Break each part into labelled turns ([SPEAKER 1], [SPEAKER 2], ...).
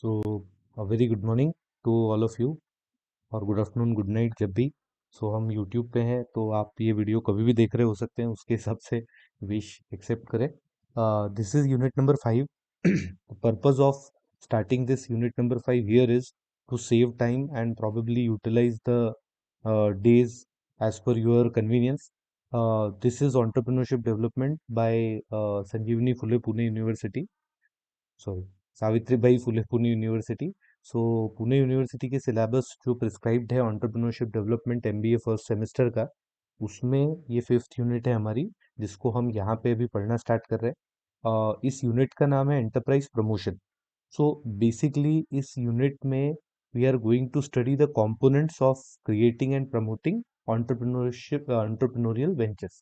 [SPEAKER 1] So very good morning to all of you, और good afternoon, good night जब भी। हम यूट्यूब पे हैं, तो आप ये वीडियो कभी भी देख रहे हो सकते हैं, उसके हिसाब से विश एक्सेप्ट करें। This is unit number 5। Purpose of starting this unit number 5 here is to save time and probably utilize the days as per your convenience. This is entrepreneurship development by Sanjeevani Phule Pune University, sorry, Savitribai Phule Pune university. Pune university के syllabus जो prescribed है entrepreneurship development MBA first semester का, उसमें ये fifth unit है हमारी, जिसको हम यहाँ पे अभी पढ़ना स्टार्ट कर रहे हैं। इस यूनिट का नाम है एंटरप्राइज प्रमोशन। बेसिकली इस यूनिट में we are going to study the components of creating and promoting entrepreneurial ventures.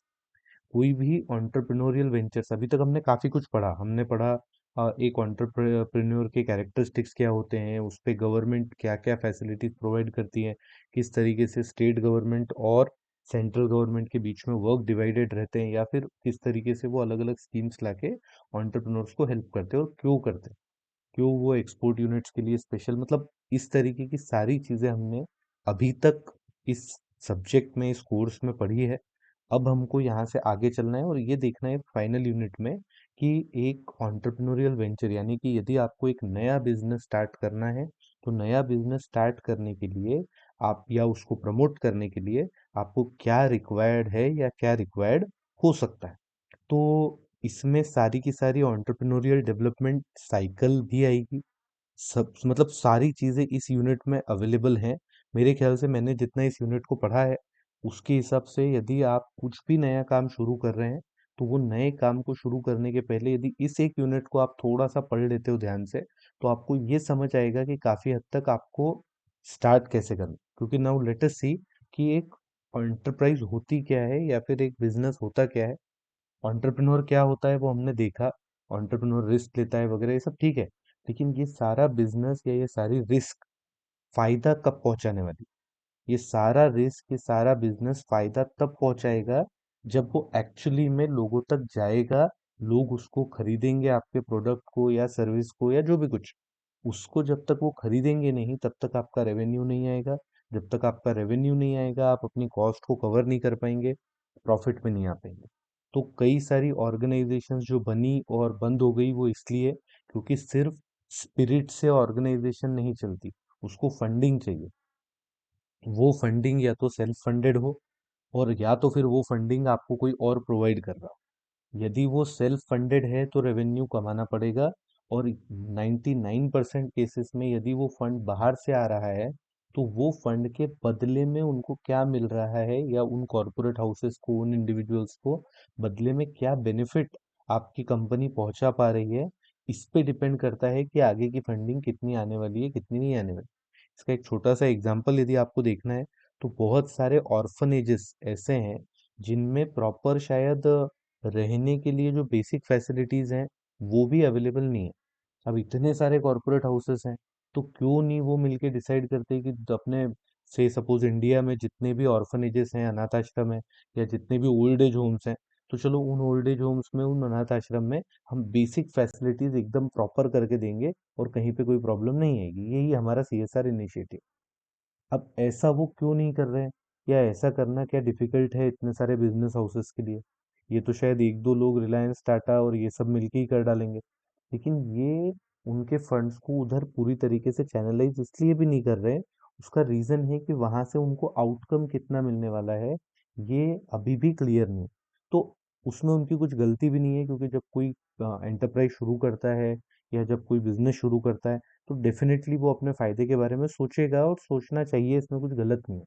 [SPEAKER 1] कोई भी एंटरप्रेन्योरियल वेंचर्स, अभी तक हमने काफ़ी कुछ पढ़ा। हमने पढ़ा एक एंटरप्रेन्योर के कैरेक्टरिस्टिक्स क्या होते हैं, उस पे गवर्नमेंट क्या क्या फैसिलिटीज प्रोवाइड करती है, किस तरीके से स्टेट गवर्नमेंट और सेंट्रल गवर्नमेंट के बीच में वर्क डिवाइडेड रहते हैं, या फिर किस तरीके से वो अलग अलग स्कीम्स लाके एंटरप्रेन्योर्स को हेल्प करते हैं और क्यों करते हैं, क्यों वो एक्सपोर्ट यूनिट्स के लिए स्पेशल, मतलब इस तरीके की सारी चीज़ें हमने अभी तक इस सब्जेक्ट में, इस कोर्स में पढ़ी है। अब हमको यहाँ से आगे चलना है और ये देखना है फाइनल यूनिट में कि एक एंटरप्रेन्योरियल वेंचर, यानी कि यदि आपको एक नया बिजनेस स्टार्ट करना है, तो नया बिजनेस स्टार्ट करने के लिए आप, या उसको प्रमोट करने के लिए आपको क्या रिक्वायर्ड है या क्या रिक्वायर्ड हो सकता है। तो इसमें सारी की सारी एंटरप्रेन्योरियल डेवलपमेंट साइकिल भी आएगी। सब, मतलब सारी चीज़ें इस यूनिट में अवेलेबल हैं। मेरे ख्याल से मैंने जितना इस यूनिट को पढ़ा है, उसके हिसाब से यदि आप कुछ भी नया काम शुरू कर रहे हैं, तो वो नए काम को शुरू करने के पहले यदि इस एक यूनिट को आप थोड़ा सा पढ़ लेते हो ध्यान से, तो आपको ये समझ आएगा कि काफ़ी हद तक आपको स्टार्ट कैसे करना। क्योंकि नाउ लेट अस सी कि एक एंटरप्राइज होती क्या है, या फिर एक बिजनेस होता क्या है। एंटरप्रेन्योर क्या होता है वो हमने देखा, एंटरप्रेन्योर रिस्क लेता है वगैरह, ये सब ठीक है। लेकिन ये सारा बिजनेस या ये सारी रिस्क फायदा कब पहुंचाने वाली, ये सारा रिस्क, ये सारा बिजनेस फायदा तब पहुंचाएगा जब वो एक्चुअली में लोगों तक जाएगा, लोग उसको खरीदेंगे, आपके प्रोडक्ट को या सर्विस को या जो भी कुछ। उसको जब तक वो खरीदेंगे नहीं, तब तक आपका रेवेन्यू नहीं आएगा। जब तक आपका रेवेन्यू नहीं आएगा, आप अपनी कॉस्ट को कवर नहीं कर पाएंगे, प्रॉफिट में नहीं आ पाएंगे। तो कई सारी ऑर्गेनाइजेशंस जो बनी और बंद हो गई, वो इसलिए क्योंकि सिर्फ स्पिरिट से ऑर्गेनाइजेशन नहीं चलती, उसको फंडिंग चाहिए। वो फंडिंग या तो सेल्फ फंडेड हो, और या तो फिर वो फंडिंग आपको कोई और प्रोवाइड कर रहा हो। यदि वो सेल्फ फंडेड है तो रेवेन्यू कमाना पड़ेगा, और 99% केसेस में यदि वो फंड बाहर से आ रहा है, तो वो फंड के बदले में उनको क्या मिल रहा है, या उन कॉरपोरेट हाउसेस को, उन इंडिविजुअल्स को बदले में क्या बेनिफिट आपकी कंपनी पहुंचा पा रही है, इस पे डिपेंड करता है कि आगे की फंडिंग कितनी आने वाली है, कितनी नहीं आने वाली। इसका एक छोटा सा एग्जांपल यदि आपको देखना है, तो बहुत सारे ऑर्फनेजेस ऐसे हैं जिनमें प्रॉपर शायद रहने के लिए जो बेसिक फैसिलिटीज हैं, वो भी अवेलेबल नहीं है। अब इतने सारे कॉरपोरेट हाउसेस हैं, तो क्यों नहीं वो मिलके डिसाइड करते कि अपने, से सपोज इंडिया में जितने भी ऑर्फनेजेस हैं, अनाथ आश्रम है, या जितने भी ओल्ड एज होम्स हैं, तो चलो उन ओल्ड एज होम्स में, उन अनाथ आश्रम में हम बेसिक फैसिलिटीज एकदम प्रॉपर करके देंगे, और कहीं पे कोई प्रॉब्लम नहीं आएगी। यही हमारा सीएसआर इनिशिएटिव। अब ऐसा वो क्यों नहीं कर रहे हैं, या ऐसा करना क्या डिफिकल्ट है इतने सारे बिजनेस हाउसेस के लिए? ये तो शायद एक दो लोग, रिलायंस, टाटा और ये सब मिलके ही कर डालेंगे। लेकिन ये उनके फंड्स को उधर पूरी तरीके से चैनलाइज इसलिए भी नहीं कर रहे हैं। उसका रीजन है कि वहां से उनको आउटकम कितना मिलने वाला है, ये अभी भी क्लियर नहीं। तो उसमें उनकी कुछ गलती भी नहीं है, क्योंकि जब कोई एंटरप्राइज शुरू करता है, या जब कोई बिजनेस शुरू करता है, तो डेफिनेटली वो अपने फायदे के बारे में सोचेगा, और सोचना चाहिए, इसमें कुछ गलत नहीं है।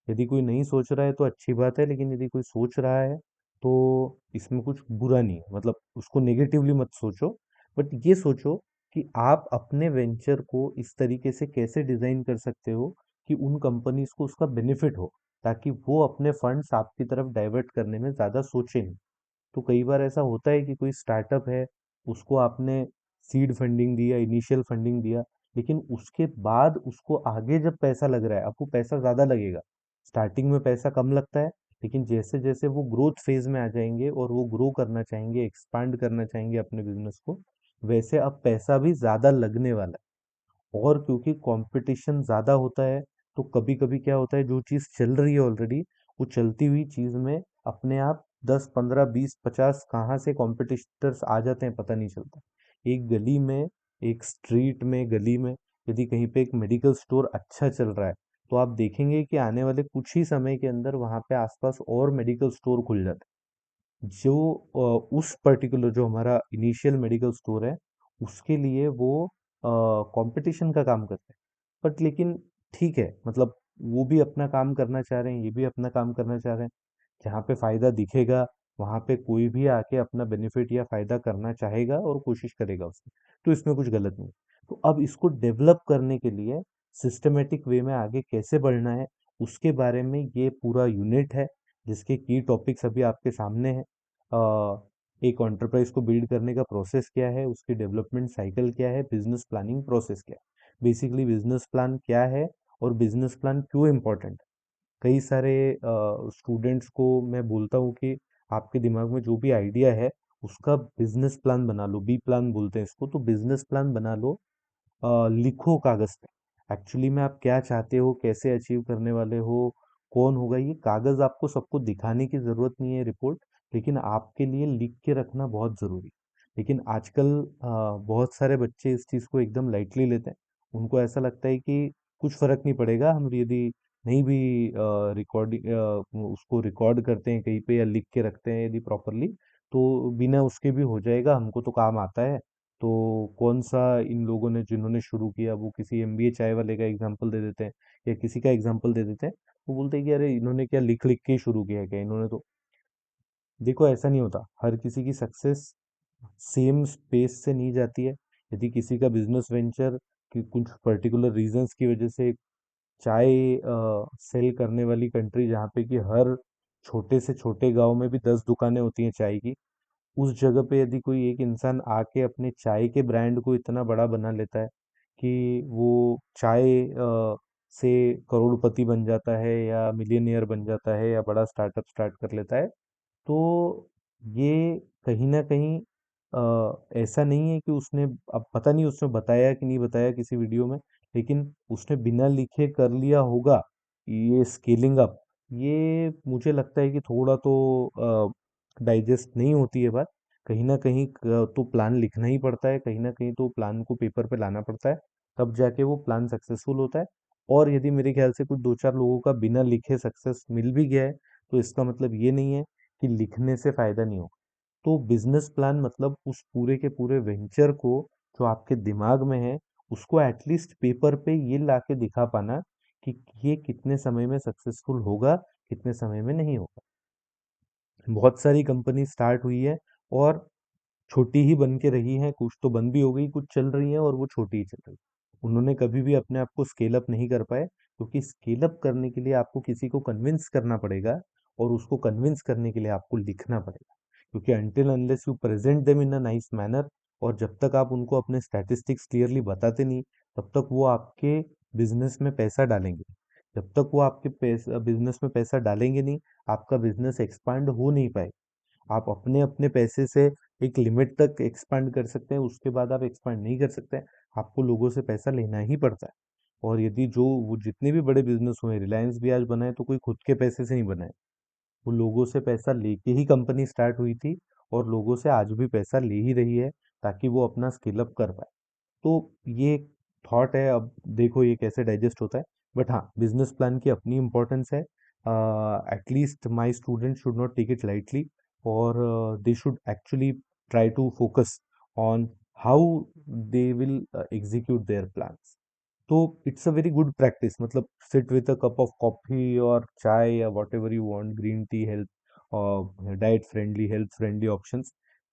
[SPEAKER 1] यदि कोई नहीं सोच रहा है तो अच्छी बात है, लेकिन यदि कोई सोच रहा है तो इसमें कुछ बुरा नहीं है, मतलब उसको नेगेटिवली मत सोचो। बट ये सोचो कि आप अपने वेंचर को इस तरीके से कैसे डिजाइन कर सकते हो कि उन कंपनीज को उसका बेनिफिट हो, ताकि वो अपने फंड्स आपकी तरफ डाइवर्ट करने में ज्यादा सोचे नहीं। तो कई बार ऐसा होता है कि कोई स्टार्टअप है, उसको आपने सीड फंडिंग दिया, इनिशियल फंडिंग दिया, लेकिन उसके बाद उसको आगे जब पैसा लग रहा है, आपको पैसा ज्यादा लगेगा। स्टार्टिंग में पैसा कम लगता है, लेकिन जैसे जैसे वो ग्रोथ फेज में आ जाएंगे और वो ग्रो करना चाहेंगे, एक्सपांड करना चाहेंगे अपने बिजनेस को, वैसे अब पैसा भी ज्यादा लगने वाला है। और क्योंकि कंपटीशन ज़्यादा होता है, तो कभी-कभी क्या होता है, जो चीज़ चल रही है ऑलरेडी, वो चलती हुई चीज़ में अपने आप 10, 15, 20, 50 कहाँ से कॉम्पिटिटर्स आ जाते हैं पता नहीं चलता। एक गली में, एक स्ट्रीट में, गली में यदि कहीं पे एक मेडिकल स्टोर अच्छा चल रहा है, तो आप देखेंगे कि आने वाले कुछ ही समय के अंदर वहाँ पे आसपास और मेडिकल स्टोर खुल जाते हैं। जो उस पर्टिकुलर जो हमारा इनिशियल मेडिकल स्टोर है, उसके लिए वो कंपटीशन का काम करते हैं। बट लेकिन ठीक है, मतलब वो भी अपना काम करना चाह रहे हैं, ये भी अपना काम करना चाह रहे हैं। जहाँ पे फायदा दिखेगा, वहां पे कोई भी आके अपना बेनिफिट या फायदा करना चाहेगा और कोशिश करेगा उसमें। तो इसमें कुछ गलत नहीं। तो अब इसको डेवलप करने के लिए सिस्टमेटिक वे में आगे कैसे बढ़ना है, उसके बारे में ये पूरा यूनिट है, जिसके की टॉपिक्स अभी आपके सामने हैं। एक एंटरप्राइज को बिल्ड करने का प्रोसेस क्या है, उसकी डेवलपमेंट साइकिल क्या है, बिजनेस प्लानिंग प्रोसेस क्या है, बेसिकली बिजनेस प्लान क्या है और बिजनेस प्लान क्यों इम्पोर्टेंट। कई सारे स्टूडेंट्स को मैं बोलता हूँ कि आपके दिमाग में जो भी आइडिया है, उसका बिजनेस प्लान बना लो, बी प्लान बोलते हैं इसको। तो बिजनेस प्लान बना लो, लिखो कागज पे एक्चुअली में आप क्या चाहते हो, कैसे अचीव करने वाले हो, कौन होगा। ये कागज आपको सबको दिखाने की जरूरत नहीं है, रिपोर्ट, लेकिन आपके लिए लिख के रखना बहुत जरूरी। लेकिन आजकल बहुत सारे बच्चे इस चीज को एकदम लाइटली लेते हैं। उनको ऐसा लगता है कि कुछ फर्क नहीं पड़ेगा, हम यदि नहीं भी रिकॉर्डिंग उसको रिकॉर्ड करते हैं कहीं पे या लिख के रखते हैं यदि प्रॉपरली, तो बिना उसके भी हो जाएगा, हमको तो काम आता है। तो कौन सा इन लोगों ने जिन्होंने शुरू किया, वो किसी एमबीए चाय वाले का एग्जांपल दे देते हैं या किसी का एग्जांपल दे देते हैं। वो बोलते हैं कि अरे इन्होंने क्या लिख लिख के ही शुरू किया है क्या, इन्होंने तो। देखो ऐसा नहीं होता, हर किसी की सक्सेस सेम स्पेस से नहीं जाती है। यदि किसी का बिजनेस वेंचर कि कुछ पर्टिकुलर रीजंस की वजह से चाय सेल करने वाली कंट्री जहाँ पे कि हर छोटे से छोटे गांव में भी 10 दुकानें होती हैं चाय की, उस जगह पे यदि कोई एक इंसान आके अपने चाय के ब्रांड को इतना बड़ा बना लेता है कि वो चाय से करोड़पति बन जाता है या मिलियनियर बन जाता है या बड़ा स्टार्टअप स्टार्ट कर लेता है, तो ये कहीं न कहीं ऐसा नहीं है कि उसने, अब पता नहीं उसने बताया कि नहीं बताया किसी वीडियो में, लेकिन उसने बिना लिखे कर लिया होगा। ये स्केलिंग अप, ये मुझे लगता है कि थोड़ा तो डाइजेस्ट नहीं होती है बात। कहीं न कहीं तो प्लान लिखना ही पड़ता है, कहीं न कहीं तो प्लान को पेपर पे लाना पड़ता है, तब जाके वो प्लान सक्सेसफुल होता है। और यदि मेरे ख्याल से कुछ 2-4 लोगों का बिना लिखे सक्सेस मिल भी गया है, तो इसका मतलब ये नहीं है कि लिखने से फायदा नहीं होगा। तो बिजनेस प्लान मतलब उस पूरे के पूरे वेंचर को जो आपके दिमाग में है, उसको एटलीस्ट पेपर पे ये लाके दिखा पाना कि ये कितने समय में सक्सेसफुल होगा, कितने समय में नहीं होगा। बहुत सारी कंपनी स्टार्ट हुई है और छोटी ही बन के रही हैं, कुछ तो बंद भी हो गई, कुछ चल रही हैं और वो छोटी ही चल रही। उन्होंने कभी भी अपने आप को स्केल अप नहीं कर पाए, क्योंकि स्केल अप करने के लिए आपको किसी को कन्विंस करना पड़ेगा और उसको कन्विंस करने के लिए आपको लिखना पड़ेगा। क्योंकि until unless you present them in a nice manner, और जब तक आप उनको अपने स्टैटिस्टिक्स क्लियरली बताते नहीं, तब तक वो आपके बिजनेस में पैसा डालेंगे। जब तक वो आपके बिजनेस में पैसा डालेंगे नहीं, आपका बिजनेस एक्सपांड हो नहीं पाए। आप अपने अपने पैसे से एक लिमिट तक एक्सपांड कर सकते हैं, उसके बाद आप एक्सपांड नहीं कर सकते हैं। आपको लोगों से पैसा लेना ही पड़ता है। और यदि जो वो जितने भी बड़े बिजनेस हुए, रिलायंस भी आज बना है तो कोई खुद के पैसे से नहीं बना है, वो लोगों से पैसा लेके ही कंपनी स्टार्ट हुई थी और लोगों से आज भी पैसा ले ही रही है, ताकि वो अपना स्केल अप कर पाए। तो ये एक थॉट है, अब देखो ये कैसे डाइजेस्ट होता है। बट हाँ, बिजनेस प्लान की अपनी इम्पोर्टेंस है। At least my student should not take it lightly, और they should actually try to focus on how they will execute their plans. तो it's a very good practice, मतलब sit with a cup of coffee और चाय या whatever you want, green tea, health और diet friendly, health friendly options.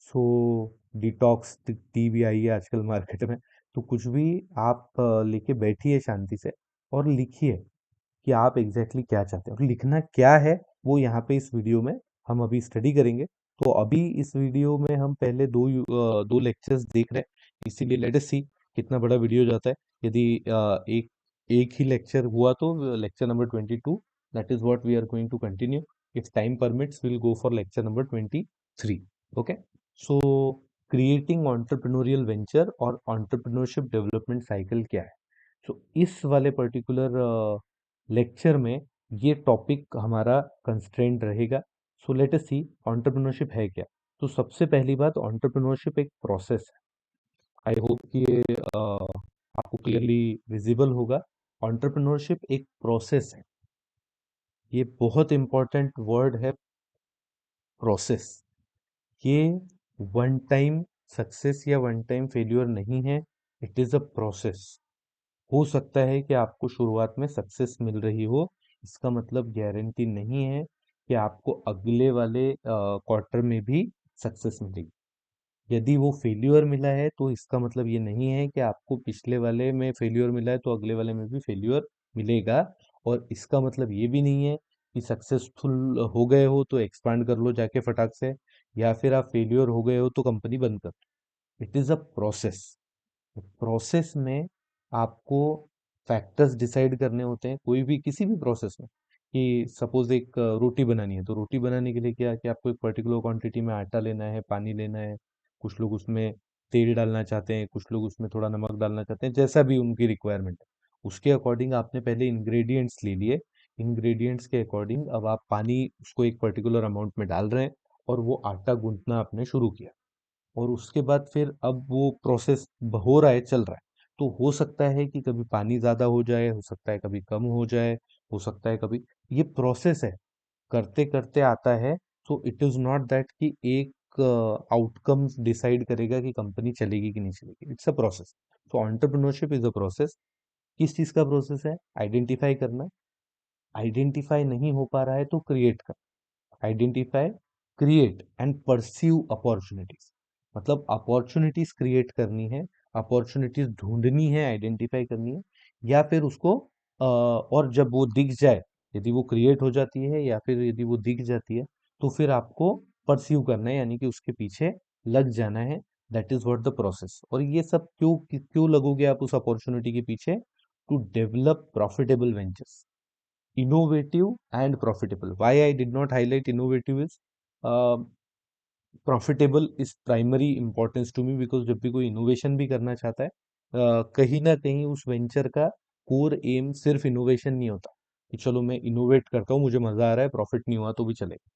[SPEAKER 1] So detox tea भी आई है आजकल मार्केट में। तो कुछ भी आप लेके बैठिए शांति से और लिखिए कि आप एग्जैक्टली क्या चाहते हैं, और लिखना क्या है वो यहाँ पे इस वीडियो में हम अभी स्टडी करेंगे। तो अभी इस वीडियो में हम पहले दो लेक्चर्स देख रहे हैं, इसीलिए लेट अस सी कितना बड़ा वीडियो जाता है। यदि एक एक ही लेक्चर हुआ तो lecture number 22, that is what we are going to continue. If time permits will go for lecture number 23। Okay. So creating entrepreneurial venture और एंटरप्रेन्योरशिप डेवलपमेंट साइकिल क्या है। तो इस वाले पर्टिकुलर लेक्चर में ये टॉपिक हमारा कंस्ट्रेंट रहेगा। सो लेट अस सी एंटरप्रेन्योरशिप है क्या। तो सबसे पहली बात, एंटरप्रेन्योरशिप एक प्रोसेस है। आई होप कि ये आपको क्लियरली विजिबल होगा। एंटरप्रेन्योरशिप एक प्रोसेस है। ये बहुत इंपॉर्टेंट वर्ड है, प्रोसेस। ये वन टाइम सक्सेस या वन टाइम फेल्यूर नहीं है, इट इज अ प्रोसेस। हो सकता है कि आपको शुरुआत में सक्सेस मिल रही हो, इसका मतलब गारंटी नहीं है कि आपको अगले वाले क्वार्टर में भी सक्सेस मिलेगी। यदि वो फेल्यूर मिला है तो इसका मतलब ये नहीं है कि आपको पिछले वाले में फेल्यूर मिला है तो अगले वाले में भी फेल्यूर मिलेगा। और इसका मतलब ये भी नहीं है कि सक्सेसफुल हो गए हो तो एक्सपांड कर लो जाके फटाक से, या फिर आप फेल्यूर हो गए हो तो कंपनी बंद कर दो। It is a process. Process में आपको फैक्टर्स डिसाइड करने होते हैं, कोई भी किसी भी प्रोसेस में। कि सपोज एक रोटी बनानी है, तो रोटी बनाने के लिए क्या है कि आपको एक पर्टिकुलर क्वांटिटी में आटा लेना है, पानी लेना है। कुछ लोग उसमें तेल डालना चाहते हैं, कुछ लोग उसमें थोड़ा नमक डालना चाहते हैं, जैसा भी उनकी रिक्वायरमेंट है उसके अकॉर्डिंग आपने पहले इंग्रेडिएंट्स ले लिए। इंग्रेडिएंट्स के अकॉर्डिंग अब आप पानी उसको एक पर्टिकुलर अमाउंट में डाल रहे हैं और वो आटा गूंथना आपने शुरू किया। और उसके बाद फिर अब वो प्रोसेस हो रहा है, चल रहा है। तो हो सकता है कि कभी पानी ज्यादा हो जाए, हो सकता है कभी कम हो जाए, हो सकता है कभी, ये प्रोसेस है, करते करते आता है। So it is not that कि एक आउटकम डिसाइड करेगा कि कंपनी चलेगी कि नहीं चलेगी, इट्स अ प्रोसेस। तो एंटरप्रेन्योरशिप इज अ प्रोसेस। किस चीज का प्रोसेस है? आइडेंटिफाई करना। आइडेंटिफाई नहीं हो पा रहा है तो क्रिएट करना। Identify, create and pursue opportunities. मतलब अपॉर्चुनिटीज क्रिएट करनी है, अपॉर्चुनिटीज ढूंढनी है, आइडेंटिफाई करनी है, या फिर उसको और जब वो दिख जाए, यदि वो क्रिएट हो जाती है या फिर यदि वो दिख जाती है, तो फिर आपको परस्यू करना है, यानी कि उसके पीछे लग जाना है। That is what the process. और ये सब क्यों क्यों लगोगे आप उस अपॉर्चुनिटी के पीछे? To develop profitable ventures. innovative and profitable. Why I did not highlight innovative is uh, profitable is primary importance to me, because जब भी कोई इनोवेशन भी करना चाहता है, कहीं ना कहीं उस वेंचर का कोर एम सिर्फ इनोवेशन नहीं होता कि चलो मैं इनोवेट करता हूँ, मुझे मजा आ रहा है, प्रॉफिट नहीं हुआ तो भी चलेगा।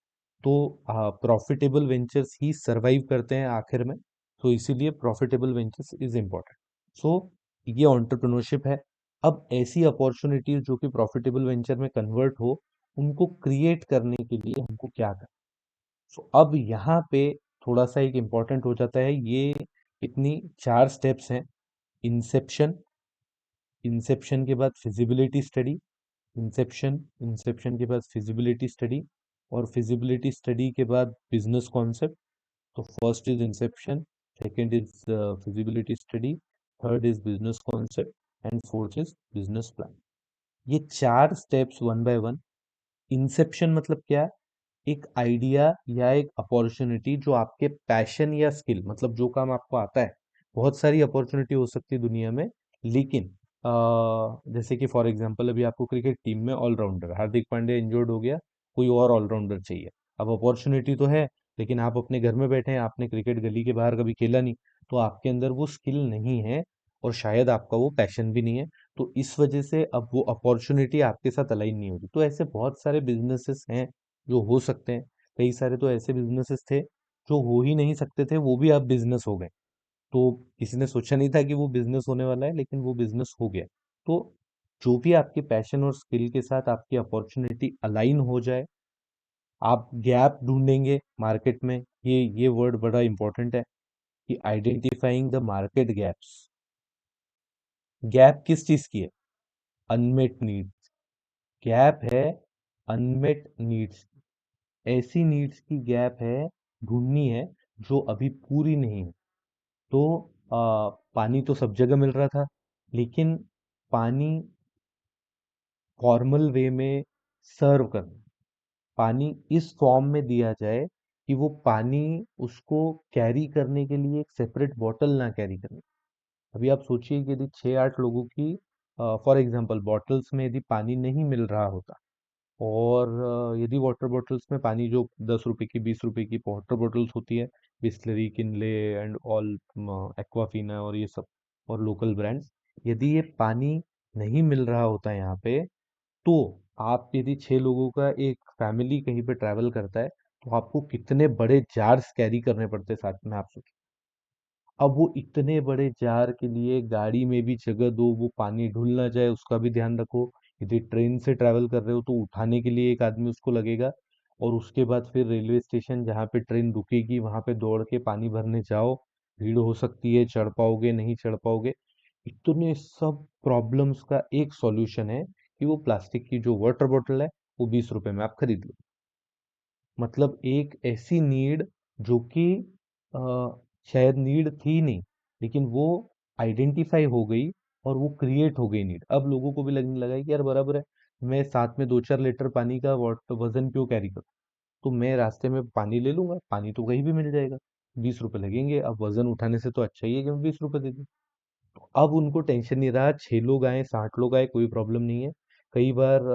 [SPEAKER 1] तो प्रॉफिटेबल वेंचर्स ही सरवाइव करते हैं आखिर में। तो इसीलिए प्रॉफिटेबल वेंचर्स इज इम्पोर्टेंट। सो ये एंटरप्रेन्योरशिप है। अब ऐसी अपॉर्चुनिटीज जो कि प्रॉफिटेबल वेंचर में कन्वर्ट हो, उनको क्रिएट करने के लिए हमको क्या करना। सो अब यहाँ पे थोड़ा सा एक इम्पोर्टेंट हो जाता है ये। इतनी चार स्टेप्स हैं। इंसेप्शन, इंसेप्शन के बाद फिजिबिलिटी स्टडी, इंसेप्शन, इंसेप्शन के बाद फिजिबिलिटी स्टडी, और फिजिबिलिटी स्टडी के बाद बिजनेस कॉन्सेप्ट। तो first is Inception, second is feasibility study, third is business concept, and fourth is business plan. ये चार steps one by one. Inception मतलब क्या? एक आइडिया या एक अपॉर्चुनिटी जो आपके पैशन या स्किल, मतलब जो काम आपको आता है। बहुत सारी अपॉर्चुनिटी हो सकती है दुनिया में, लेकिन जैसे कि फॉर एग्जांपल अभी आपको क्रिकेट टीम में ऑलराउंडर हार्दिक पांड्या इंजर्ड हो गया, कोई और ऑलराउंडर चाहिए। अब अपॉर्चुनिटी तो है, लेकिन आप अपने घर में बैठे हैं, आपने क्रिकेट गली के बाहर कभी खेला नहीं, तो आपके अंदर वो स्किल नहीं है, और शायद आपका वो पैशन भी नहीं है। तो इस वजह से अब वो अपॉर्चुनिटी आपके साथ अलाइन नहीं होगी। तो ऐसे बहुत सारे बिजनेसेस हैं जो हो सकते हैं। कई सारे तो ऐसे बिजनेसेस थे जो हो ही नहीं सकते थे, वो भी अब बिजनेस हो गए। तो किसी ने सोचा नहीं था कि वो बिजनेस होने वाला है, लेकिन वो बिजनेस हो गया। तो जो भी आपके पैशन और स्किल के साथ आपकी अपॉर्चुनिटी अलाइन हो जाए, आप गैप ढूंढेंगे मार्केट में। ये वर्ड बड़ा इंपॉर्टेंट है कि identifying the market gaps. Gap किस चीज की है? Unmet needs. गैप है अनमेट नीड्स। ऐसी नीड्स की गैप है, ढूंढनी है, जो अभी पूरी नहीं है। तो पानी तो सब जगह मिल रहा था, लेकिन पानी फॉर्मल वे में सर्व करना, पानी इस फॉर्म में दिया जाए कि वो पानी उसको कैरी करने के लिए एक सेपरेट बॉटल ना कैरी करनी। अभी आप सोचिए कि यदि 6-8 लोगों की फॉर एग्जांपल बॉटल्स में यदि पानी नहीं मिल रहा होता, और यदि वाटर बॉटल्स में पानी जो 10 रुपए की 20 रुपए की वाटर बॉटल्स होती है, बिस्लरी, किनले एंड ऑल, एक्वाफीना और ये सब, और लोकल ब्रांड्स, यदि ये पानी नहीं मिल रहा होता यहाँ पे, तो आप यदि 6 लोगों का एक फैमिली कहीं पे ट्रैवल करता है, तो आपको कितने बड़े जार्स कैरी करने पड़ते हैं साथ में, आप सोचिए। अब वो इतने बड़े जार के लिए गाड़ी में भी जगह दो, वो पानी ढुल ना जाए उसका भी ध्यान रखो। यदि ट्रेन से ट्रैवल कर रहे हो तो उठाने के लिए एक आदमी उसको लगेगा, और उसके बाद फिर रेलवे स्टेशन जहाँ पे ट्रेन रुकेगी वहां पे दौड़ के पानी भरने जाओ। भीड़ हो सकती है, चढ़ पाओगे नहीं चढ़ पाओगे। इतने सब प्रॉब्लम्स का एक सॉल्यूशन है कि वो प्लास्टिक की जो वाटर बॉटल है वो 20 रुपए में आप खरीद लो। मतलब एक ऐसी नीड जो कि अ, शायद नीड थी नहीं, लेकिन वो आइडेंटिफाई हो गई और वो क्रिएट हो गई नीड। अब लोगों को भी लगने लगा है कि यार बराबर है, मैं साथ में 2-4 लीटर पानी का वजन क्यों कैरी करूं। तो मैं रास्ते में पानी ले लूंगा, पानी तो कहीं भी मिल जाएगा, 20 रुपए लगेंगे, अब वजन उठाने से तो अच्छा ही है कि मैं 20 रुपए दे दूं। अब उनको टेंशन नहीं रहा, 6 लोग आए 60 लोग आए कोई प्रॉब्लम नहीं है। कई बार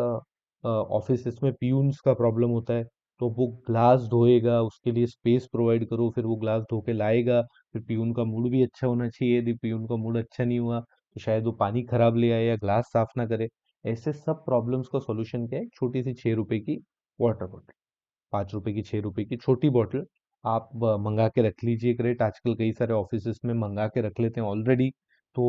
[SPEAKER 1] ऑफिस में पियून्स का प्रॉब्लम होता है, तो वो ग्लास धोएगा, उसके लिए स्पेस प्रोवाइड करो, फिर वो ग्लास धो के लाएगा। फिर पियून का मूड भी अच्छा होना चाहिए, यदि पियून का मूड अच्छा नहीं हुआ तो शायद वो पानी खराब ले आए या ग्लास साफ ना करे। ऐसे सब प्रॉब्लम्स का सॉल्यूशन क्या है, छोटी सी 6 रुपए की वाटर बॉटल, 5 रुपए की 6 रुपए की छोटी बॉटल आप मंगा के रख लीजिए। क्रेट आजकल कई सारे ऑफिसेस में मंगा के रख लेते हैं ऑलरेडी। तो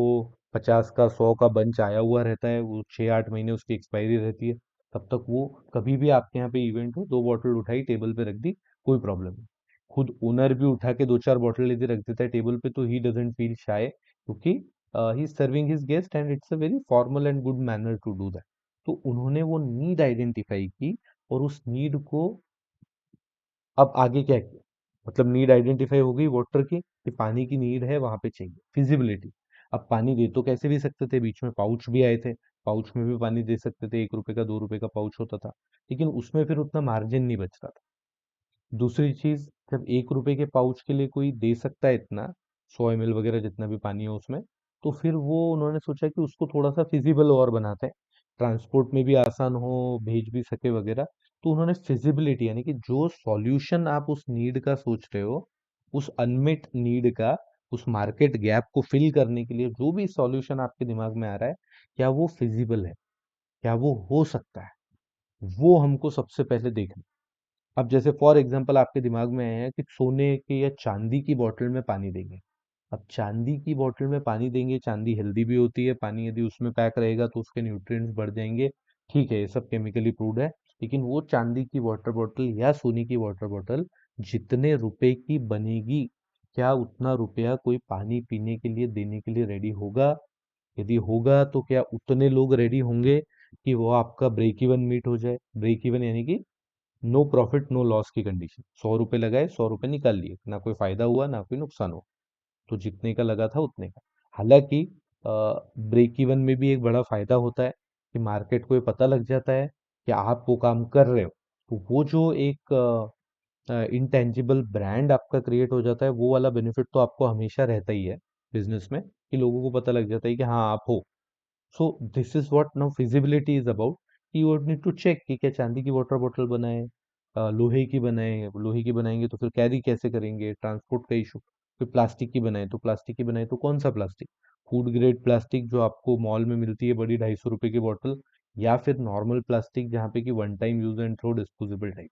[SPEAKER 1] 50 का 100 का बंच आया हुआ रहता है, वो 6-8 महीने उसकी एक्सपायरी रहती है। तब तक वो कभी भी आपके यहाँ पे इवेंट हो, 2 बॉटल उठाई टेबल पे रख दी, कोई प्रॉब्लम नहीं। खुद ओनर भी उठा के 2-4 बॉटल यदि रख देता है टेबल पे तो ही डजेंट फील शाय, क्योंकि he is serving his guest and it's a very formal and good manner to do that. तो उन्होंने वो नीड आइडेंटिफाई की, और उस नीड को अब आगे क्या किया, मतलब नीड आइडेंटिफाई हो गई वाटर की कि पानी की नीड है वहां पे चाहिए, फिजिबिलिटी। अब पानी दे तो कैसे भी सकते थे, बीच में पाउच भी आए थे, पाउच में भी पानी दे सकते थे, 1 रुपए का 2 रुपए का पाउच होता था, लेकिन उसमें फिर उतना मार्जिन नहीं बच रहा था। दूसरी चीज, जब 1 रुपए के पाउच के लिए कोई दे सकता है इतना, 100 ml वगैरह जितना भी पानी हो उसमें, तो फिर वो उन्होंने सोचा कि उसको थोड़ा सा फिजिबल और बनाते हैं, ट्रांसपोर्ट में भी आसान हो, भेज भी सके वगैरह। तो उन्होंने फिजिबिलिटी, यानी कि जो सॉल्यूशन आप उस नीड का सोच रहे हो, उस अनमेट नीड का, उस मार्केट गैप को फिल करने के लिए जो भी सॉल्यूशन आपके दिमाग में आ रहा है, क्या वो फिजिबल है, क्या वो हो सकता है, वो हमको सबसे पहले देखना। अब जैसे फॉर एग्जांपल आपके दिमाग में आया है कि सोने के या चांदी की बोतल में पानी देंगे। अब चांदी की बोतल में पानी देंगे, चांदी हेल्दी भी होती है, पानी यदि उसमें पैक रहेगा तो उसके न्यूट्रिएंट्स बढ़ जाएंगे। ठीक है, ये सब केमिकली प्रूव्ड है। लेकिन वो चांदी की वाटर बॉटल या सोने की वाटर बॉटल जितने रुपए की बनेगी, क्या उतना रुपया कोई पानी पीने के लिए देने के लिए रेडी होगा? यदि होगा तो क्या उतने लोग रेडी होंगे कि वो आपका ब्रेक इवन मीट हो जाए? ब्रेक इवन यानी कि नो प्रॉफिट नो लॉस की कंडीशन, 100 रुपए लगाए 100 रुपए निकाल लिए, ना कोई फायदा हुआ ना कोई नुकसान हुआ, तो जितने का लगा था उतने का। हालांकि ब्रेक इवन में भी एक बड़ा फायदा होता है कि मार्केट को ये पता लग जाता है कि आप वो काम कर रहे हो, तो वो जो एक इंटेंजिबल ब्रांड आपका क्रिएट हो जाता है, वो वाला बेनिफिट तो आपको हमेशा रहता ही है बिजनेस में, कि लोगों को पता लग जाता है कि हाँ आप हो। So this is what now feasibility is about, कि यू नीड टू चेक कि क्या चांदी की वाटर बॉटल बनाए, लोहे की बनाए, लोहे की बनाएंगे तो फिर कैरी कैसे करेंगे, ट्रांसपोर्ट का इशू। फिर प्लास्टिक की बनाए तो प्लास्टिक की बनाए तो कौन सा प्लास्टिक, फूड ग्रेड प्लास्टिक जो आपको मॉल में मिलती है बड़ी 250 रुपए की बॉटल, या फिर नॉर्मल प्लास्टिक जहाँ पे कि one time use and throw disposable type.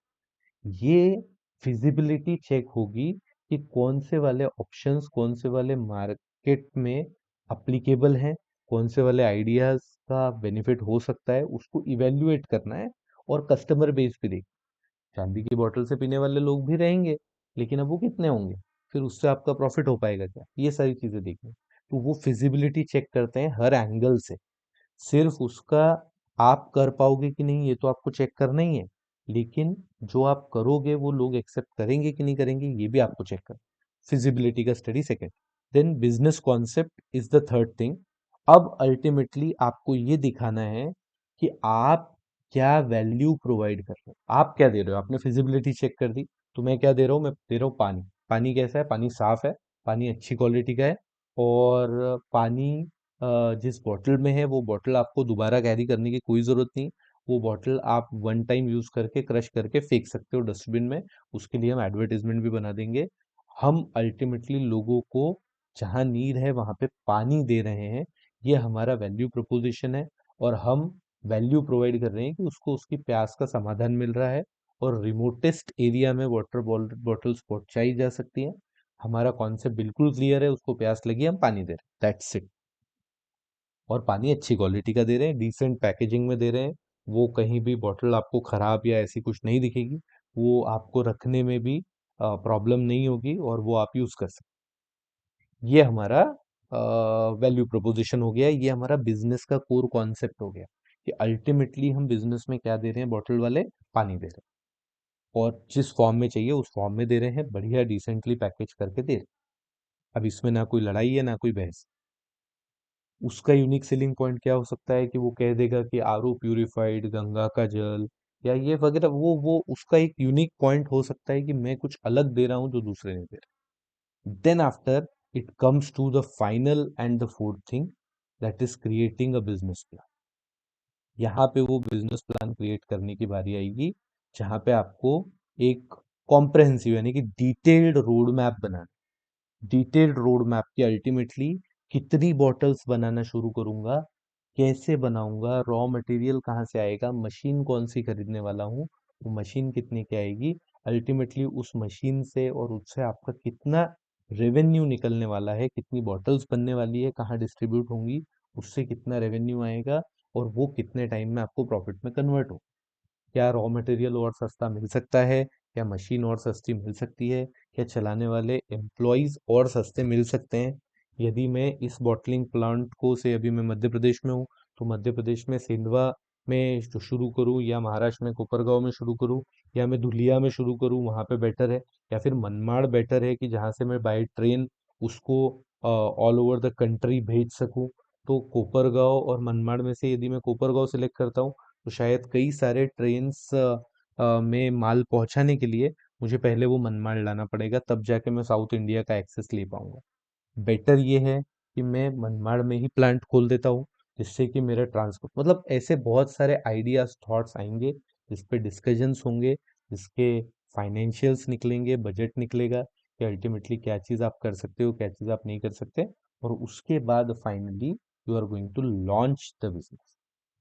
[SPEAKER 1] ये फिजिबिलिटी चेक होगी कि कौन से वाले ऑप्शंस, कौन से वाले मार्केट में अप्लीकेबल हैं, कौन से वाले आइडियाज का बेनिफिट हो सकता है, उसको इवेल्युएट करना है। और कस्टमर बेस भी देख, चांदी की बोतल से पीने वाले लोग भी रहेंगे, लेकिन अब वो कितने होंगे, फिर उससे आपका प्रॉफिट हो पाएगा क्या, ये सारी चीजें देखनी। तो वो फिजिबिलिटी चेक करते हैं हर एंगल से। सिर्फ उसका आप कर पाओगे कि नहीं ये तो आपको चेक करना ही है, लेकिन जो आप करोगे वो लोग एक्सेप्ट करेंगे कि नहीं करेंगे ये भी आपको चेक कर। फिजिबिलिटी का study second, then business concept is the third thing. अब अल्टीमेटली आपको ये दिखाना है कि आप क्या वैल्यू प्रोवाइड कर रहे हो, आप क्या दे रहे हो। आपने फिजिबिलिटी चेक कर दी, तो मैं क्या दे रहा हूँ, मैं दे रहा हूँ पानी। पानी कैसा है, पानी साफ है, पानी अच्छी क्वालिटी का है, और पानी जिस बॉटल में है वो बॉटल आपको दोबारा कैरी करने की कोई ज़रूरत नहीं। वो बॉटल आप वन टाइम यूज़ करके क्रश करके फेंक सकते हो डस्टबिन में। उसके लिए हम एडवर्टाइजमेंट भी बना देंगे। हम अल्टीमेटली लोगों को जहाँ नीड है वहाँ पे पानी दे रहे हैं, ये हमारा वैल्यू प्रोपोजिशन है, और हम वैल्यू प्रोवाइड कर रहे हैं कि उसको उसकी प्यास का समाधान मिल रहा है, और रिमोटेस्ट एरिया में वाटर बॉटल्स पहुंचाई जा सकती हैं। हमारा कॉन्सेप्ट बिल्कुल क्लियर है, उसको प्यास लगी, हम पानी दे रहे हैं, दैट्स इट। और पानी अच्छी क्वालिटी का दे रहे हैं, डिसेंट पैकेजिंग में दे रहे हैं। वो कहीं भी बॉटल आपको खराब या ऐसी कुछ नहीं दिखेगी, वो आपको रखने में भी प्रॉब्लम नहीं होगी, और वो आप यूज कर सकते हैं। ये हमारा वैल्यू प्रोपोजिशन हो गया, ये हमारा बिजनेस का कोर कॉन्सेप्ट हो गया, कि अल्टीमेटली हम बिजनेस में क्या दे रहे हैं, बॉटल वाले पानी दे रहे हैं, और जिस फॉर्म में चाहिए उस फॉर्म में दे रहे हैं, बढ़िया डिसेंटली पैकेज करके दे रहे हैं। अब इसमें ना कोई लड़ाई है ना कोई बहस। उसका यूनिक सेलिंग पॉइंट क्या हो सकता है, कि वो कह देगा कि आरओ प्यूरिफाइड गंगा का जल, या ये वगैरह, वो उसका एक यूनिक पॉइंट हो सकता है कि मैं कुछ अलग दे रहा हूँ जो दूसरे नहीं दे रहे। Then after it comes to the final and the fourth thing, that is creating a business plan. यहाँ पे वो बिजनेस प्लान क्रिएट करने की बारी आएगी, जहाँ पे आपको एक कॉम्प्रहेंसिव यानी कि डिटेल्ड रोड मैप बनाना। डिटेल्ड रोड मैप की अल्टीमेटली कितनी बॉटल्स बनाना शुरू करूंगा, कैसे बनाऊंगा, रॉ मटेरियल कहाँ से आएगा, मशीन कौन सी खरीदने वाला हूँ, वो मशीन कितने की आएगी, अल्टीमेटली उस मशीन से और उससे आपका कितना रेवेन्यू निकलने वाला है, कितनी बॉटल्स बनने वाली है, कहाँ डिस्ट्रीब्यूट होंगी, उससे कितना रेवेन्यू आएगा, और वो कितने टाइम में आपको प्रॉफिट में कन्वर्ट हो। क्या रॉ मटेरियल और सस्ता मिल सकता है, क्या मशीन और सस्ती मिल सकती है, क्या चलाने वाले एम्प्लॉयज और सस्ते मिल सकते हैं। यदि मैं इस बॉटलिंग प्लांट को से, अभी मैं मध्य प्रदेश में हूँ, तो मध्य प्रदेश में सेंधवा में शुरू करूँ, या महाराष्ट्र में कोपरगांव में शुरू करूँ, या मैं धुलिया में शुरू करूँ, वहाँ पे बेटर है, या फिर मनमाड़ बेटर है कि जहाँ से मैं बाई ट्रेन उसको ऑल ओवर द कंट्री भेज सकूँ। तो कोपरगांव और मनमाड़ में से यदि मैं कोपरगांव सिलेक्ट करता हूँ, तो शायद कई सारे ट्रेन्स में माल पहुंचाने के लिए मुझे पहले वो मनमाड़ लाना पड़ेगा, तब जाके मैं साउथ इंडिया का एक्सेस ले पाऊंगा। बेटर ये है कि मैं मनमाड़ में ही प्लांट खोल देता हूँ, जिससे कि मेरा ट्रांसपोर्ट, मतलब ऐसे बहुत सारे आइडियाज थॉट्स आएंगे, जिस पे डिस्कशंस होंगे, जिसके फाइनेंशियल्स निकलेंगे, बजट निकलेगा, कि अल्टीमेटली क्या चीज़ आप कर सकते हो, क्या चीज़ आप नहीं कर सकते, और उसके बाद finally you are going to launch the business.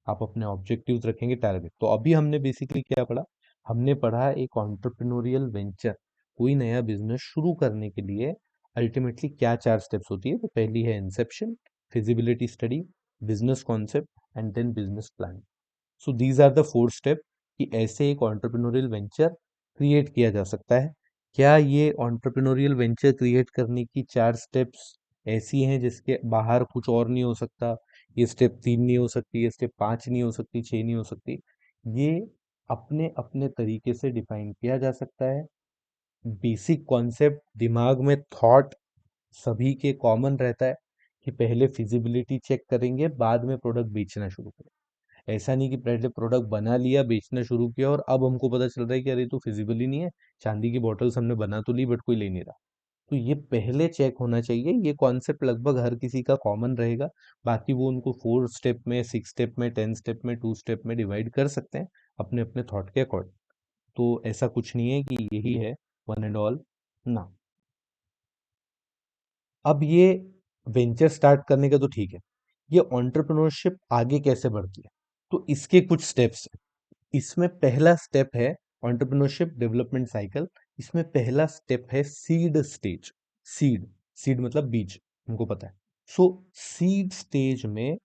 [SPEAKER 1] आप अपने ऑब्जेक्टिव्स रखेंगे, टारगेट। तो अभी हमने बेसिकली क्या पढ़ा, हमने पढ़ा एक एंटरप्रेन्योरियल वेंचर, कोई नया बिजनेस शुरू करने के लिए अल्टीमेटली क्या चार स्टेप्स होती है। तो पहली है inception, feasibility study, business concept, and then business plan. So these are the four step, कि ऐसे एक एंटरप्रेन्योरियल वेंचर क्रिएट किया जा सकता है। क्या ये एंटरप्रेन्योरियल वेंचर क्रिएट करने की चार स्टेप्स ऐसी हैं जिसके बाहर कुछ और नहीं हो सकता, ये स्टेप 3 नहीं हो सकती, ये स्टेप 5 नहीं हो सकती, 6 नहीं हो सकती। ये अपने अपने तरीके से डिफाइन किया जा सकता है। बेसिक कॉन्सेप्ट दिमाग में थॉट सभी के कॉमन रहता है, कि पहले फिजिबिलिटी चेक करेंगे, बाद में प्रोडक्ट बेचना शुरू करें। ऐसा नहीं कि पहले प्रोडक्ट बना लिया, बेचना शुरू किया, और अब हमको पता चल रहा है कि अरे तो फिजिबल ही नहीं है, चांदी की बॉटल्स हमने बना तो ली बट कोई ले नहीं रहा। तो ये पहले चेक होना चाहिए। ये कॉन्सेप्ट लगभग हर किसी का कॉमन रहेगा। बाकी वो उनको 4 स्टेप में, 6 स्टेप में, 10 स्टेप में, 2 स्टेप में डिवाइड कर सकते हैं, अपने अपने थॉट के अकॉर्डिंग। तो ऐसा कुछ नहीं है कि यही है वन एंड ऑल, ना। अब ये वेंचर स्टार्ट करने का तो ठीक है, ये एंटरप्रेन्योरशिप आगे कैसे बढ़ती है, तो इसके कुछ स्टेप्स हैं। इसमें पहला स्टेप है एंटरप्रेन्योरशिप डेवलपमेंट साइकिल। इसमें पहला स्टेप है सीड स्टेज। सीड, सीड मतलब बीज, हमको पता है। सो सीड स्टेज में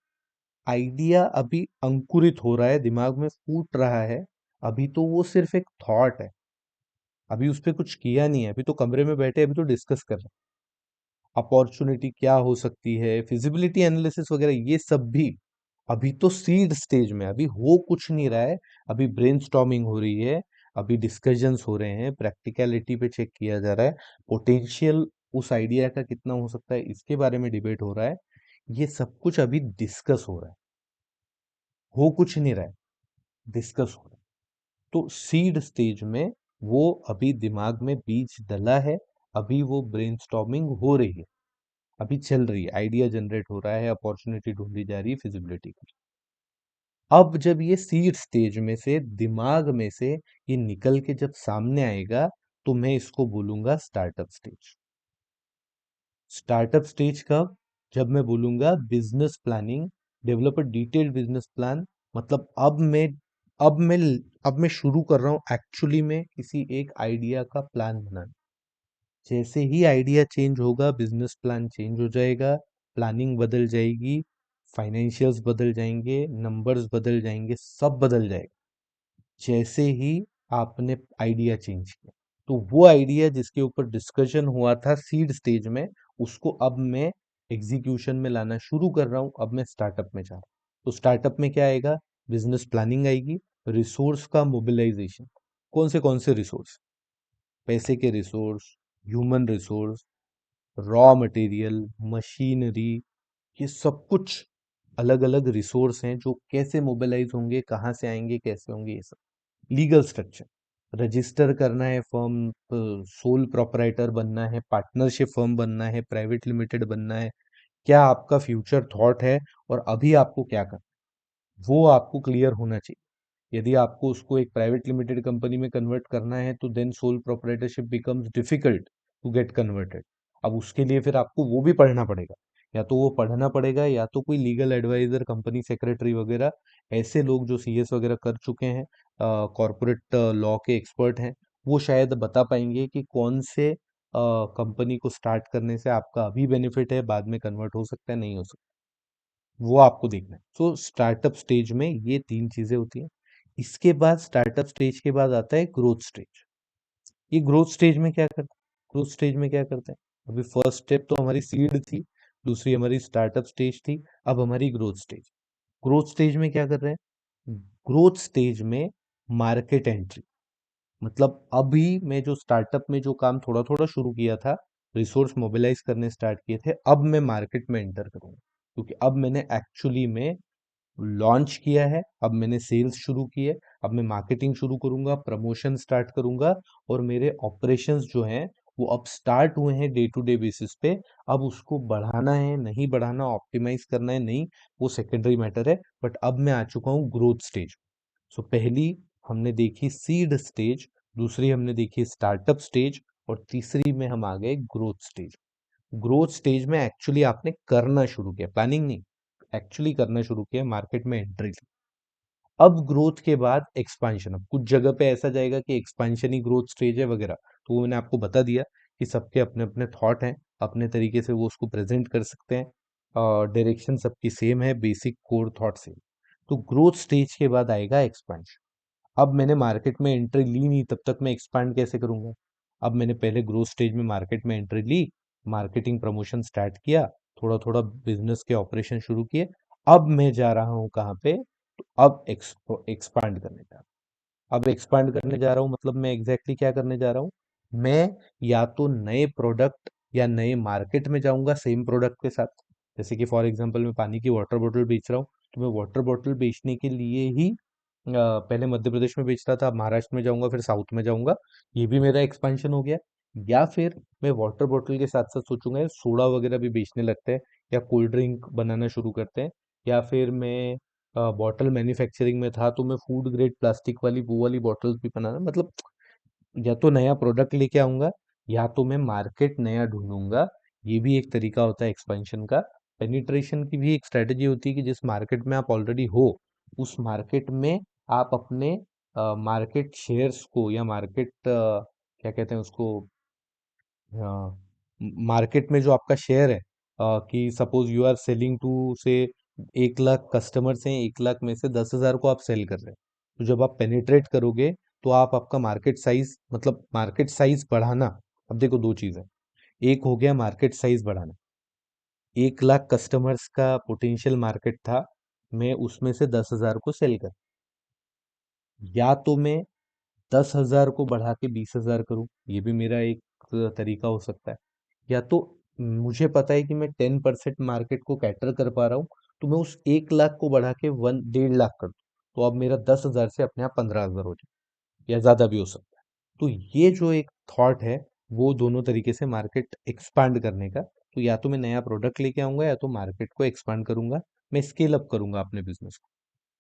[SPEAKER 1] आइडिया अभी अंकुरित हो रहा है, दिमाग में फूट रहा है। अभी तो वो सिर्फ एक थॉट है, अभी उस पर कुछ किया नहीं है, अभी तो कमरे में बैठे अभी तो डिस्कस कर रहे हैं। अपॉर्चुनिटी क्या हो सकती है, फिजिबिलिटी एनालिसिस वगैरह, ये सब भी अभी तो सीड स्टेज में, अभी हो कुछ नहीं रहा है। अभी ब्रेनस्टॉर्मिंग हो रही है, अभी डिस्कशंस हो रहे हैं, प्रैक्टिकलिटी पे चेक किया जा रहा है, पोटेंशियल उस आइडिया का कितना हो सकता है, इसके बारे में डिबेट हो रहा है। ये सब कुछ अभी डिस्कस हो रहा है, हो कुछ नहीं रहा है, डिस्कस हो रहा है। तो सीड स्टेज में वो अभी दिमाग में बीज डला है, अभी वो ब्रेनस्टॉर्मिंग हो रही है, अभी चल रही है, आइडिया जनरेट हो रहा है, अपॉर्चुनिटी ढूंढी जा रही है, फिजिबिलिटी की। अब जब ये सीड स्टेज में से, दिमाग में से ये निकल के जब सामने आएगा, तो मैं इसको बोलूंगा स्टार्टअप स्टेज। स्टार्टअप स्टेज कब? जब मैं बोलूंगा business planning, develop a detailed business plan, मतलब अब मैं अब मैं शुरू कर रहा हूँ एक्चुअली में किसी एक आइडिया का प्लान बनाना। जैसे ही आइडिया चेंज होगा बिजनेस प्लान चेंज हो जाएगा, प्लानिंग बदल जाएगी, फाइनेंशियल्स बदल जाएंगे, नंबर्स बदल जाएंगे, सब बदल जाएगा जैसे ही आपने आइडिया चेंज किया। तो वो आइडिया जिसके ऊपर डिस्कशन हुआ था सीड स्टेज में, उसको अब मैं एग्जीक्यूशन में लाना शुरू कर रहा हूँ, अब मैं स्टार्टअप में जा रहा हूँ। तो स्टार्टअप में क्या आएगा? बिजनेस प्लानिंग आएगी, रिसोर्स का मोबिलाइजेशन। कौन से रिसोर्स? पैसे के resource, human resource, raw material, machinery, ये सब कुछ अलग अलग रिसोर्स हैं जो कैसे मोबिलाइज होंगे, कहाँ से आएंगे, कैसे होंगे, ये सब। लीगल स्ट्रक्चर, रजिस्टर करना है फर्म, सोल प्रोपराइटर बनना है, पार्टनरशिप फर्म बनना है, प्राइवेट लिमिटेड बनना है, क्या आपका फ्यूचर थॉट है और अभी आपको क्या करना है, वो आपको क्लियर होना चाहिए। यदि आपको उसको एक प्राइवेट लिमिटेड कंपनी में कन्वर्ट करना है तो then sole proprietorship becomes difficult to get converted. अब उसके लिए फिर आपको वो भी पढ़ना पड़ेगा, या तो वो पढ़ना पड़ेगा या तो कोई लीगल एडवाइजर, कंपनी सेक्रेटरी वगैरह, ऐसे लोग जो सीएस वगैरह कर चुके हैं, कॉरपोरेट लॉ के एक्सपर्ट हैं, वो शायद बता पाएंगे कि कौन से कंपनी को स्टार्ट करने से आपका अभी बेनिफिट है, बाद में कन्वर्ट हो सकता है, नहीं हो सकता, वो आपको देखना है। सो स्टार्टअप स्टेज में ये तीन चीजें होती हैं। इसके बाद स्टार्टअप स्टेज के बाद आता है ग्रोथ स्टेज। ये ग्रोथ स्टेज में क्या करते हैं? ग्रोथ स्टेज में क्या करते हैं? अभी फर्स्ट स्टेप तो हमारी सीड थी, दूसरी हमारी स्टार्टअप स्टेज थी, अब हमारी ग्रोथ स्टेज। ग्रोथ स्टेज में क्या कर रहे हैं? ग्रोथ स्टेज में मार्केट एंट्री, मतलब अभी मैं जो स्टार्टअप में जो काम थोड़ा थोड़ा शुरू किया था, रिसोर्स मोबिलाइज करने स्टार्ट किए थे, अब मैं मार्केट में एंटर करूंगा, क्योंकि अब मैंने एक्चुअली में लॉन्च किया है, अब मैंने सेल्स शुरू की है, अब मैं मार्केटिंग शुरू करूंगा, प्रमोशन स्टार्ट करूंगा, और मेरे ऑपरेशंस जो हैं वो अब स्टार्ट हुए हैं डे टू डे बेसिस पे। अब उसको बढ़ाना है नहीं बढ़ाना, ऑप्टिमाइज करना है नहीं, वो सेकेंडरी मैटर है, बट अब मैं आ चुका हूँ ग्रोथ स्टेज। सो पहली हमने देखी सीड स्टेज, दूसरी हमने देखी स्टार्टअप स्टेज, और तीसरी में हम आ गए ग्रोथ स्टेज। ग्रोथ स्टेज में एक्चुअली आपने करना शुरू किया, प्लानिंग नहीं, एक्चुअली करना शुरू किया, मार्केट में एंट्री ली। अब ग्रोथ के बाद एक्सपांशन, अब कुछ जगह पे ऐसा जाएगा कि एक्सपांशन ही ग्रोथ स्टेज है वगैरह, तो वो मैंने आपको बता दिया कि सबके अपने अपने थॉट हैं, अपने तरीके से वो उसको प्रेजेंट कर सकते हैं, डायरेक्शन सबकी सेम है, बेसिक कोर थॉट सेम। तो ग्रोथ स्टेज के बाद आएगा एक्सपांशन। अब मैंने मार्केट में एंट्री ली नहीं, तब तक मैं एक्सपांड कैसे करूंगा? अब मैंने पहले ग्रोथ स्टेज में मार्केट में एंट्री ली, मार्केटिंग प्रमोशन स्टार्ट किया, थोड़ा थोड़ा बिजनेस के ऑपरेशन शुरू किए, अब मैं जा रहा हूँ कहाँ पे? तो अब एक्सपांड करने जा रहा हूँ। अब एक्सपांड करने जा रहा हूँ मतलब मैं एग्जैक्टली क्या करने जा रहा हूँ? मैं या तो नए प्रोडक्ट या नए मार्केट में जाऊंगा सेम प्रोडक्ट के साथ। जैसे कि फॉर एग्जांपल मैं पानी की वाटर बॉटल बेच रहा हूँ, तो मैं वाटर बॉटल बेचने के लिए ही पहले मध्य प्रदेश में बेचता था, अब महाराष्ट्र में जाऊंगा, फिर साउथ में जाऊंगा, ये भी मेरा एक्सपेंशन हो गया। या फिर मैं वाटर बॉटल के साथ साथ सोचूंगा यार सोडा वगैरह भी बेचने लगते हैं, या कोल्ड ड्रिंक बनाना शुरू करते हैं, या फिर मैं बॉटल मैन्युफैक्चरिंग में था तो मैं फूड ग्रेड प्लास्टिक वाली वो वाली बॉटल्स भी बनाना, मतलब या तो नया प्रोडक्ट लेके आऊंगा, या तो मैं मार्केट नया ढूंढूंगा। ये भी एक तरीका होता है एक्सपेंशन का। पेनिट्रेशन की भी एक स्ट्रेटेजी होती है कि जिस मार्केट में आप ऑलरेडी हो, उस मार्केट में आप अपने मार्केट शेयर्स को, या मार्केट क्या कहते हैं उसको, मार्केट में जो आपका शेयर है, कि suppose you are selling to से 1 लाख कस्टमर्स हैं, 1 लाख में से 10,000 को आप सेल कर रहे हैं, तो जब आप पेनिट्रेट करोगे तो आप आपका मार्केट साइज, मतलब मार्केट साइज बढ़ाना। अब देखो दो चीज है, एक हो गया मार्केट साइज बढ़ाना, 1 लाख कस्टमर्स का पोटेंशियल मार्केट था, मैं उसमें से 10,000 को सेल कर, या तो मैं 10,000 को बढ़ा के 20,000 करूं, ये भी मेरा एक तरीका हो सकता है। या तो मुझे पता है कि मैं 10% मार्केट को कैटर कर पा रहा हूँ, तो मैं उस 1 लाख को बढ़ा के 1.5 लाख कर दूं, तो अब मेरा 10,000 से अपने आप 15,000 हो जाए, या ज्यादा भी हो सकता है। तो ये जो एक थॉट है, वो दोनों तरीके से मार्केट एक्सपांड करने का। तो या तो मैं नया प्रोडक्ट लेके आऊंगा, या तो मार्केट को एक्सपांड करूंगा, मैं स्केल अप करूंगा अपने बिजनेस को,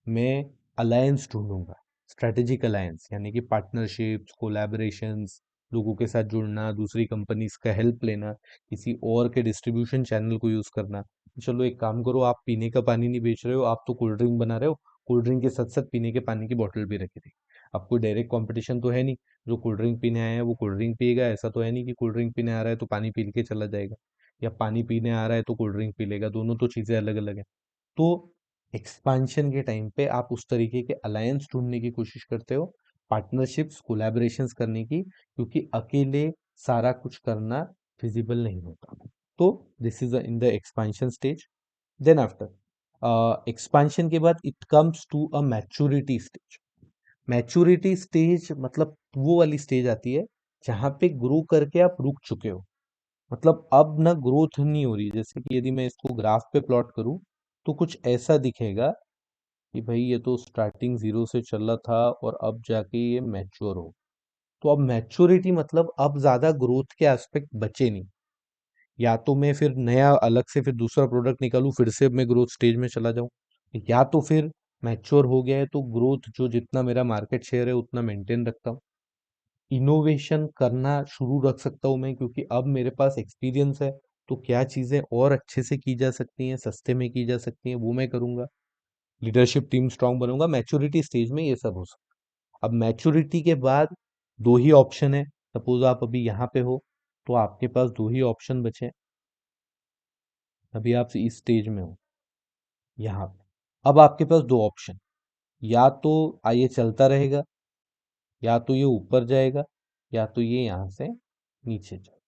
[SPEAKER 1] मैं अलायंस ढूंढूंगा, स्ट्रेटेजिक अलायंस, यानी कि पार्टनरशिप्स, कोलैबोरेशंस, लोगों के साथ जुड़ना, दूसरी कंपनीज का हेल्प लेना, किसी और के डिस्ट्रीब्यूशन चैनल को यूज करना। चलो एक काम करो, आप पीने का पानी नहीं बेच रहे हो, आप तो कोल्ड ड्रिंक बना रहे हो, कोल्ड ड्रिंक के साथ साथ पीने के पानी की बोतल भी रखी थी। अब कोई डायरेक्ट कंपटीशन तो है नहीं, जो कोल्ड ड्रिंक पीने आया है वो कोल्ड ड्रिंक पिएगा, ऐसा तो है नहीं कि कोल्ड ड्रिंक पीने आ रहा है तो पानी पी के चला जाएगा, या पानी पीने आ रहा है तो कोल्ड ड्रिंक पी लेगा, दोनों तो चीजें अलग अलग है। तो एक्सपांशन के टाइम पे आप उस तरीके के अलायंस ढूंढने की कोशिश करते हो, पार्टनरशिप्स कोलैबोरेशंस करने की, क्योंकि अकेले सारा कुछ करना फिजिबल नहीं होता। तो this is in the expansion stage. Then after expansion के बाद it comes to a maturity stage. Maturity stage मतलब वो वाली स्टेज आती है जहां पे ग्रो करके आप रुक चुके हो, मतलब अब ना ग्रोथ नहीं हो रही है। जैसे कि यदि मैं इसको ग्राफ पे प्लॉट करूं तो कुछ ऐसा दिखेगा कि भाई ये तो स्टार्टिंग जीरो से चल रहा था और अब जाके ये मैच्योर हो। तो अब मैच्योरिटी मतलब अब ज्यादा ग्रोथ के एस्पेक्ट बचे नहीं, या तो मैं फिर नया अलग से फिर दूसरा प्रोडक्ट निकालूं, फिर से मैं ग्रोथ स्टेज में चला जाऊं, या तो फिर मैच्योर हो गया है तो ग्रोथ जो जितना मेरा मार्केट शेयर है उतना मेंटेन रखता हूँ, इनोवेशन करना शुरू रख सकता हूँ मैं, क्योंकि अब मेरे पास एक्सपीरियंस है, तो क्या चीजें और अच्छे से की जा सकती हैं, सस्ते में की जा सकती हैं, वो मैं करूंगा। लीडरशिप टीम स्ट्रांग बनूंगा। मैच्योरिटी स्टेज में ये सब हो सकता है। अब मैच्योरिटी के बाद दो ही ऑप्शन है, सपोज आप अभी यहाँ पे हो तो आपके पास दो ही ऑप्शन बचे। अभी आप इस स्टेज में हो यहाँ पे, अब आपके पास दो ऑप्शन, या तो ये चलता रहेगा, या तो ये ऊपर जाएगा, या तो ये यहाँ से नीचे जाएगा,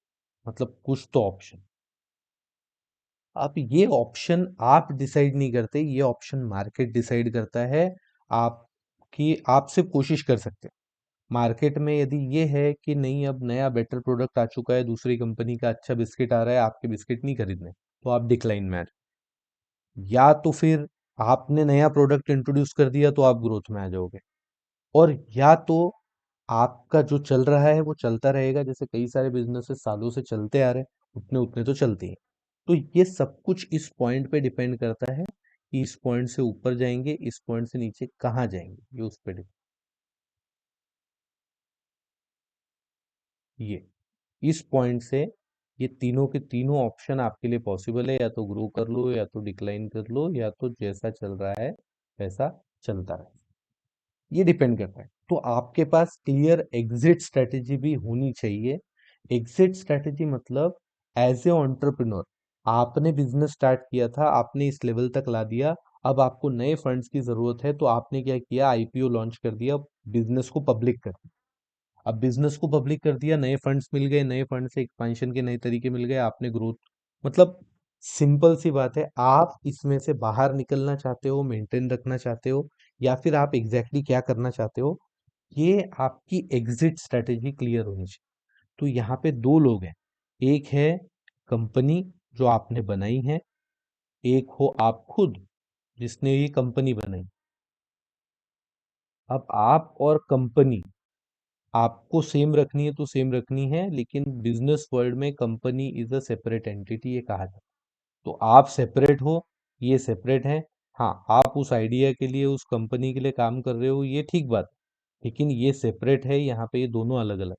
[SPEAKER 1] मतलब कुछ तो ऑप्शन। अब ये ऑप्शन आप डिसाइड नहीं करते, ये ऑप्शन मार्केट डिसाइड करता है। आपकी आप सिर्फ कोशिश कर सकते हैं। मार्केट में यदि ये है कि नहीं, अब नया बेटर प्रोडक्ट आ चुका है, दूसरी कंपनी का अच्छा बिस्किट आ रहा है, आपके बिस्किट नहीं खरीदने, तो आप डिक्लाइन में आ जाओ। या तो फिर आपने नया प्रोडक्ट इंट्रोड्यूस कर दिया तो आप ग्रोथ में आ जाओगे। और या तो आपका जो चल रहा है वो चलता रहेगा, जैसे कई सारे बिजनेसेस सालों से चलते आ रहे हैं, उतने उतने तो चलते ही हैं। तो ये सब कुछ इस पॉइंट पे डिपेंड करता है कि इस पॉइंट से ऊपर जाएंगे, इस पॉइंट से नीचे कहाँ जाएंगे, ये उस पे ये इस पॉइंट से ये तीनों के तीनों ऑप्शन आपके लिए पॉसिबल है, या तो ग्रो कर लो, या तो डिक्लाइन कर लो, या तो जैसा चल रहा है वैसा चलता रहे। ये डिपेंड करता है। तो आपके पास क्लियर एग्जिट स्ट्रेटेजी भी होनी चाहिए। एग्जिट स्ट्रेटेजी मतलब एज ए एंटरप्रेन्योर आपने बिजनेस स्टार्ट किया था, आपने इस लेवल तक ला दिया, अब आपको नए फंड्स की जरूरत है, तो आपने क्या किया, आईपीओ लॉन्च कर दिया, बिजनेस को पब्लिक कर दिया। अब बिजनेस को पब्लिक कर दिया, नए फंड्स मिल गए, नए फंड से एक्सपेंशन के नए तरीके मिल गए, आपने ग्रोथ, मतलब सिंपल सी बात है, आप इसमें से बाहर निकलना चाहते हो, मेंटेन रखना चाहते हो, या फिर आप एग्जैक्टली क्या करना चाहते हो, ये आपकी एग्जिट स्ट्रेटेजी क्लियर होनी चाहिए। तो यहाँ पे दो लोग हैं, एक है कंपनी जो आपने बनाई है, एक हो आप खुद जिसने ये कंपनी बनाई। अब आप और कंपनी आपको सेम रखनी है तो सेम रखनी है, लेकिन बिजनेस वर्ल्ड में company is a separate entity, ये कहा जाता है। तो आप सेपरेट हो, ये सेपरेट है। हाँ, आप उस आइडिया के लिए उस कंपनी के लिए काम कर रहे हो, ये ठीक बात है, लेकिन ये सेपरेट है, यहाँ पे ये दोनों अलग अलग।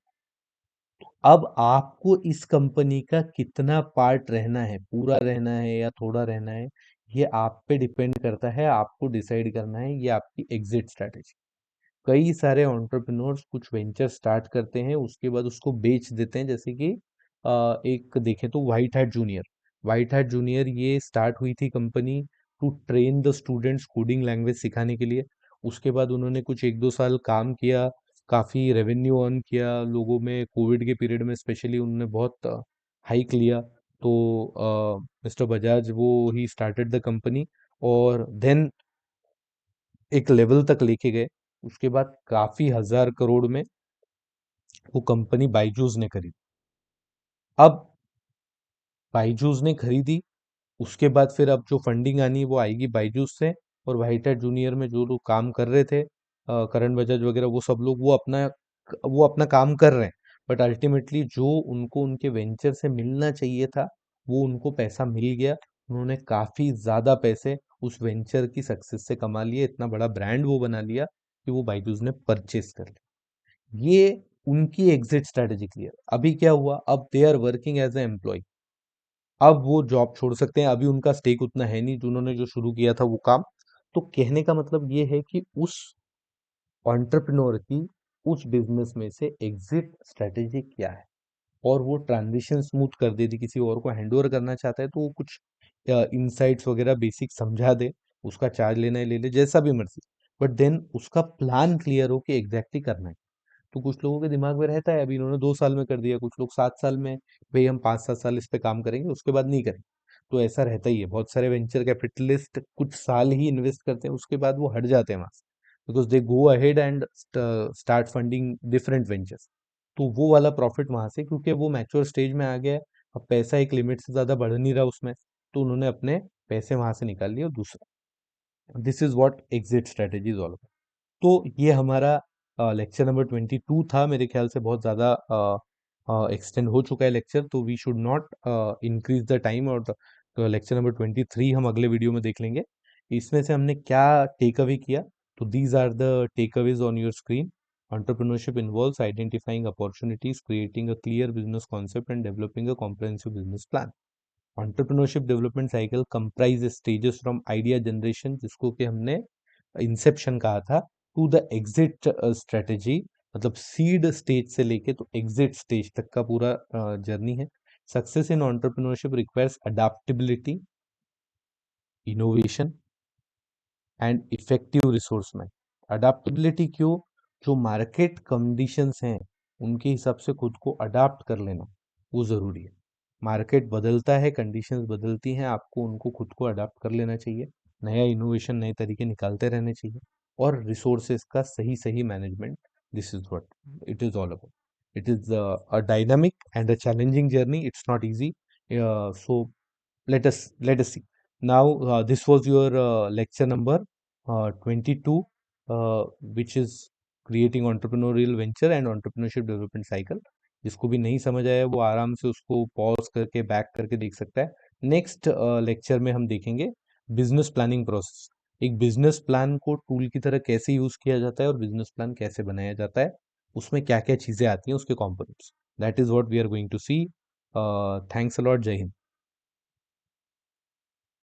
[SPEAKER 1] अब आपको इस कंपनी का कितना पार्ट रहना है, पूरा रहना है या थोड़ा रहना है, ये आप पे डिपेंड करता है, आपको डिसाइड करना है, ये आपकी एग्जिट स्ट्रैटेजी। कई सारे एंटरप्रेन्योर्स कुछ वेंचर स्टार्ट करते हैं, उसके बाद उसको बेच देते हैं, जैसे कि एक देखें तो White Hat Junior. White Hat Junior ये स्टार्ट हुई थी company to train the students coding language सिखाने के लिए। उसके बाद उन्होंने कुछ एक दो साल काम किया, काफी रेवेन्यू अर्न किया लोगों में, कोविड के पीरियड में स्पेशली उन्होंने बहुत हाइक लिया। तो मिस्टर बजाज वो ही स्टार्टेड द कंपनी, और देन एक लेवल तक लेके गए। उसके बाद काफी हजार करोड़ में वो कंपनी बायजूस ने खरीदी। अब बायजूस ने खरीदी, उसके बाद फिर अब जो फंडिंग आनी है वो आएगी बायजूस से। और व्हाइट हैट जूनियर में जो लोग काम कर रहे थे, करण बजाज वगैरह, वो सब लोग वो अपना काम कर रहे हैं, बट अल्टीमेटली जो उनको उनके वेंचर से मिलना चाहिए था वो उनको पैसा मिल गया। उन्होंने काफी ज्यादा पैसे उस वेंचर की सक्सेस से कमा लिए, इतना बड़ा ब्रांड वो बना लिया कि वो बायजूस ने परचेस कर लिया। ये उनकी एग्जिट स्ट्रेटेजी क्लियर। अभी क्या हुआ, अब they are working as a employ. अब वो जॉब छोड़ सकते हैं, अभी उनका स्टेक उतना है नहीं, जो उन्होंने जो शुरू किया था वो काम। तो कहने का मतलब ये है कि उस एंटरप्रेन्योर की उस बिजनेस में से एग्जिट स्ट्रेटेजी क्या है, और वो ट्रांजिशन स्मूथ कर दे, यदि किसी और को हैंड ओवर करना चाहता है तो वो कुछ इनसाइट्स वगैरह बेसिक समझा दे, उसका चार्ज लेना है ले ले, जैसा भी मर्जी। बट देन उसका प्लान क्लियर हो कि एग्जैक्टली करना है। तो कुछ लोगों के दिमाग में रहता है, अभी इन्होंने 2 साल में कर दिया, कुछ लोग 7 साल में, भाई हम 5-7 साल इस पे काम करेंगे, उसके बाद नहीं करेंगे। तो ऐसा रहता ही है, बहुत सारे वेंचर कैपिटलिस्ट कुछ साल ही इन्वेस्ट करते हैं, उसके बाद वो हट जाते हैं वहां से, because they go ahead and start funding different ventures. तो वो वाला प्रॉफिट वहां से, क्योंकि वो मैच्योर स्टेज में आ गया है, अब पैसा एक लिमिट से ज्यादा बढ़ नहीं रहा उसमें, तो उन्होंने अपने पैसे वहां से निकाल लिए। और दूसरा, this is what exit strategy is all. तो ये हमारा लेक्चर नंबर 22 था। मेरे ख्याल से बहुत ज़्यादा एक्सटेंड हो चुका है लेक्चर, तो we should not increase the time. और लेक्चर नंबर 23 हम अगले वीडियो में देख लेंगे। इसमें से हमने क्या टेक अवे किया, तो these are the takeaways on your screen. Entrepreneurship involves identifying opportunities, creating a clear business concept, and developing a comprehensive business plan. Entrepreneurship development cycle comprises stages from idea generation, जिसको कि हमने Inception कहा था, to the exit strategy, मतलब seed stage से लेके तो exit stage तक का पूरा जर्नी है। Success in entrepreneurship requires adaptability, innovation and effective resource management. Adaptability क्यों? जो मार्केट कंडीशंस हैं उनके हिसाब से खुद को अडाप्ट कर लेना वो जरूरी है। मार्केट बदलता है, कंडीशंस बदलती हैं, आपको उनको खुद को अडाप्ट कर लेना चाहिए। नया इनोवेशन, नए तरीके निकालते रहने चाहिए, और रिसोर्सेज का सही सही management. This is what it is all about. It is a dynamic and a challenging journey, it's not easy. So let us see now. This was your lecture number 22, which is creating entrepreneurial venture and entrepreneurship development cycle. जिसको भी नहीं समझ आया वो आराम से उसको pause करके बैक करके देख सकता है। नेक्स्ट लेक्चर में हम देखेंगे बिजनेस प्लानिंग प्रोसेस। एक बिजनेस प्लान को टूल की तरह कैसे यूज किया जाता है, और बिजनेस प्लान कैसे बनाया जाता है, उसमें क्या क्या चीजें आती हैं, उसके components. That is what we are going to see. Thanks a lot. जय हिंद।